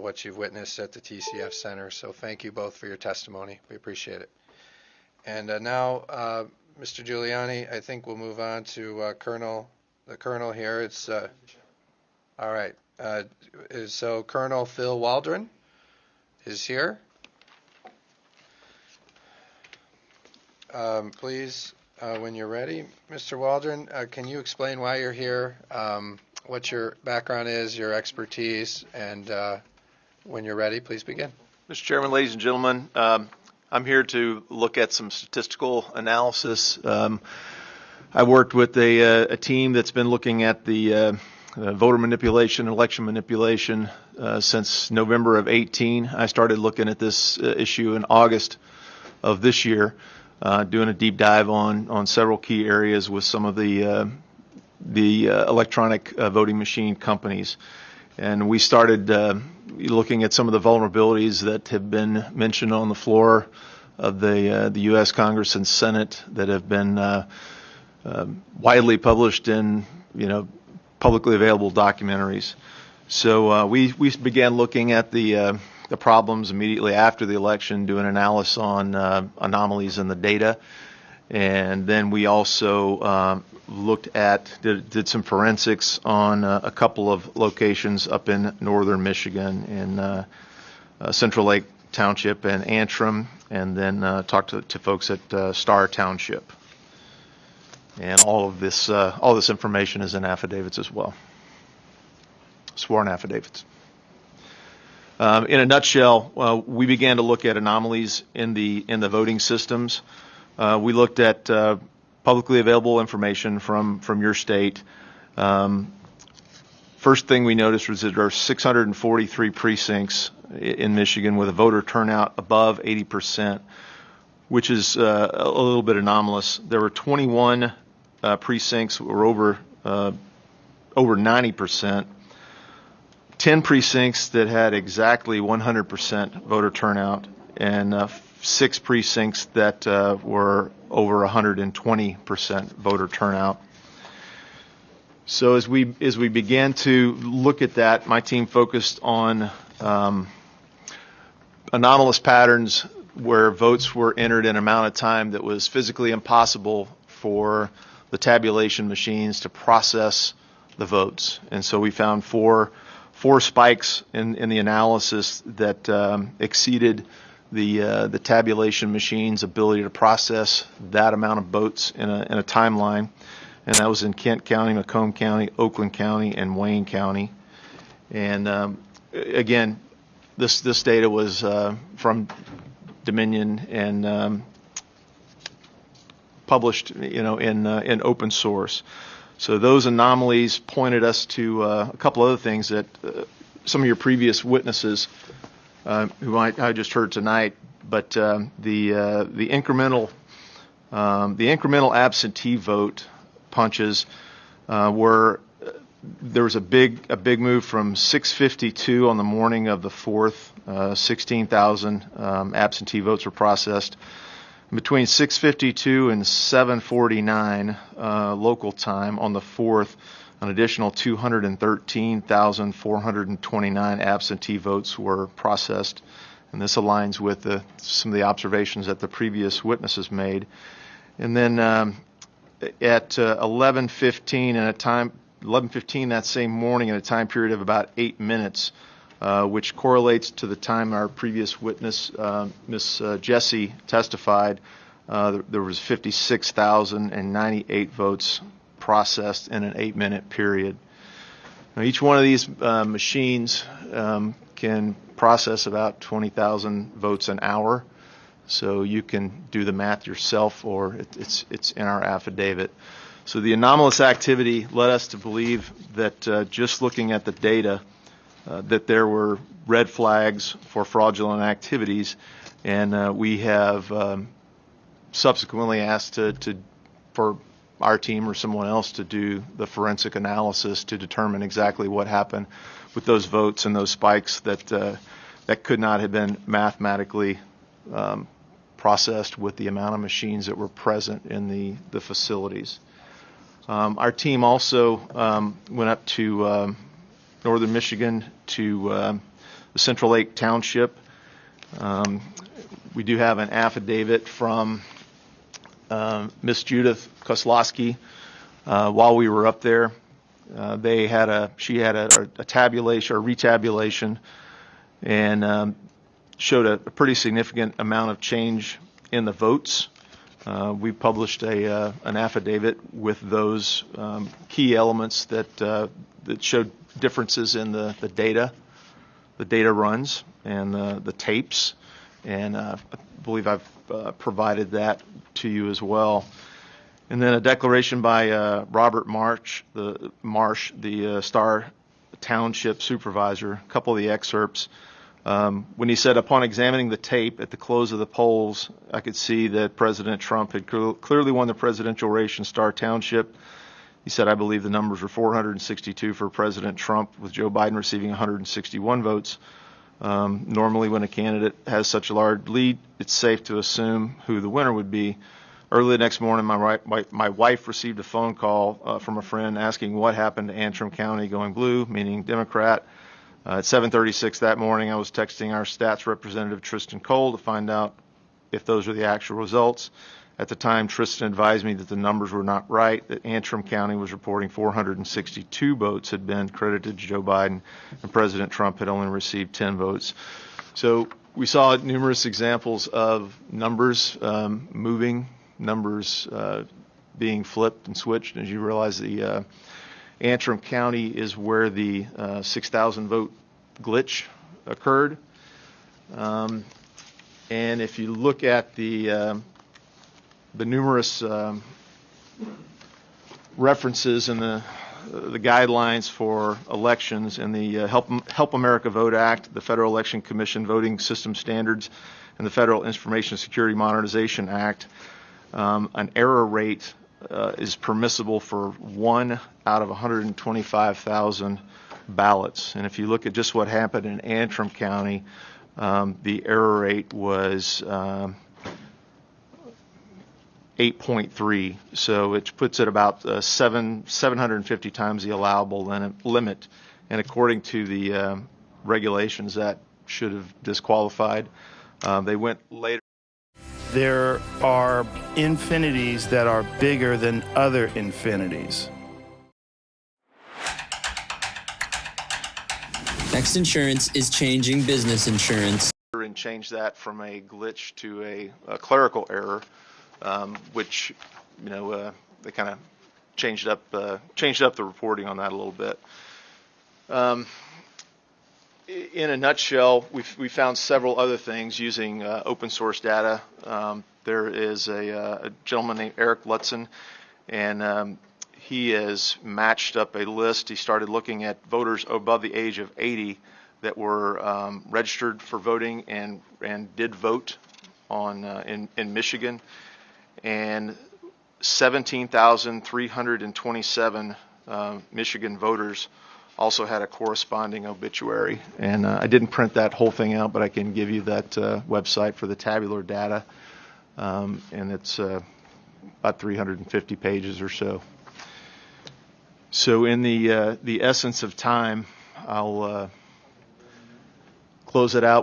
what you've witnessed at the TCF Center. So thank you both for your testimony. We appreciate it. And now, Mr. Giuliani, I think we'll move on to the Colonel here. It's all right. So Colonel Phil Waldron is here. Please, when you're ready, Mr. Waldron, can you explain why you're here, what your background is, your expertise, and when you're ready, please begin. Mr. Chairman, ladies and gentlemen, I'm here to look at some statistical analysis. I worked with a team that's been looking at the voter manipulation, election manipulation since November of 18. I started looking at this issue in August of this year, doing a deep dive on several key areas with some of the electronic voting machine companies. And we started looking at some of the vulnerabilities that have been mentioned on the floor of the U.S. Congress and Senate that have been widely published in, publicly available documentaries. So we began looking at the problems immediately after the election, doing analysis on anomalies in the data. And then we also did some forensics on a couple of locations up in northern Michigan in Central Lake Township and Antrim, and then talked to folks at Star Township. And all this information is in affidavits as well, sworn affidavits. In a nutshell, we began to look at anomalies in the voting systems. We looked at publicly available information from your state. First thing we noticed was that there are 643 precincts in Michigan with a voter turnout above 80%, which is a little bit anomalous. There were 21 precincts that were over 90%. 10 precincts that had exactly 100% voter turnout, and 6 precincts that were over 120% voter turnout. So as we began to look at that, my team focused on anomalous patterns where votes were entered in an amount of time that was physically impossible for the tabulation machines to process the votes. And so we found four spikes in the analysis that exceeded the tabulation machine's ability to process that amount of votes in a timeline, and that was in Kent County, Macomb County, Oakland County, and Wayne County. And again, this data was from Dominion and published, in open source. So those anomalies pointed us to a couple other things that some of your previous witnesses, who I just heard tonight, but the incremental absentee vote punches there was a big move from 652 on the morning of the 4th. 16,000 absentee votes were processed. Between 6:52 and 7:49 local time on the 4th, an additional 213,429 absentee votes were processed, and this aligns with some of the observations that the previous witnesses made. And then at 11:15 that same morning, in a time period of about 8 minutes, which correlates to the time our previous witness, Miss Jessie, testified, there was 56,098 votes processed in an 8-minute period. Now, each one of these machines can process about 20,000 votes an hour, so you can do the math yourself, or it's in our affidavit. So the anomalous activity led us to believe that just looking at the data, that there were red flags for fraudulent activities, and we have subsequently asked for our team or someone else to do the forensic analysis to determine exactly what happened with those votes and those spikes that could not have been mathematically processed with the amount of machines that were present in the facilities. Our team also went up to northern Michigan to Central Lake Township. We do have an affidavit from Miss Judith Koslowski while we were up there. She had a tabulation or retabulation, and showed a pretty significant amount of change in the votes. We published an affidavit with those key elements that showed differences in the data runs and the tapes, and I believe I've provided that to you as well. And then a declaration by Robert Marsh, the Star Township supervisor. A couple of the excerpts. When he said, upon examining the tape at the close of the polls, I could see that President Trump had clearly won the presidential race in Star Township. He said, I believe the numbers were 462 for President Trump, with Joe Biden receiving 161 votes. Normally, when a candidate has such a large lead, it's safe to assume who the winner would be. Early the next morning, my wife received a phone call from a friend asking what happened to Antrim County going blue, meaning Democrat. At 7:36 that morning, I was texting our stats representative, Tristan Cole, to find out if those were the actual results. At the time, Tristan advised me that the numbers were not right, that Antrim County was reporting 462 votes had been credited to Joe Biden, and President Trump had only received 10 votes. So we saw numerous examples of numbers moving, numbers being flipped and switched. As you realize, the Antrim County is where the 6,000 vote glitch occurred. And if you look at the numerous references in the guidelines for elections in the Help America Vote Act, the Federal Election Commission Voting System Standards, and the Federal Information Security Modernization Act, an error rate is permissible for 1 out of 125,000 ballots. And if you look at just what happened in Antrim County, the error rate was 8.3, so it puts it about 750 times the allowable limit. And according to the regulations, that should have disqualified. They went later. There are infinities that are bigger than other infinities. Next Insurance is changing business insurance. And change that from a glitch to a clerical error, which, they kind of changed up the reporting on that a little bit. In a nutshell, we found several other things using open source data. There is a gentleman named Eric Lutzen, and he has matched up a list. He started looking at voters above the age of 80 that were registered for voting and did vote in Michigan, and 17,327 Michigan voters also had a corresponding obituary. And I didn't print that whole thing out, but I can give you that website for the tabular data, and it's about 350 pages or so. So in the essence of time, I'll close it out.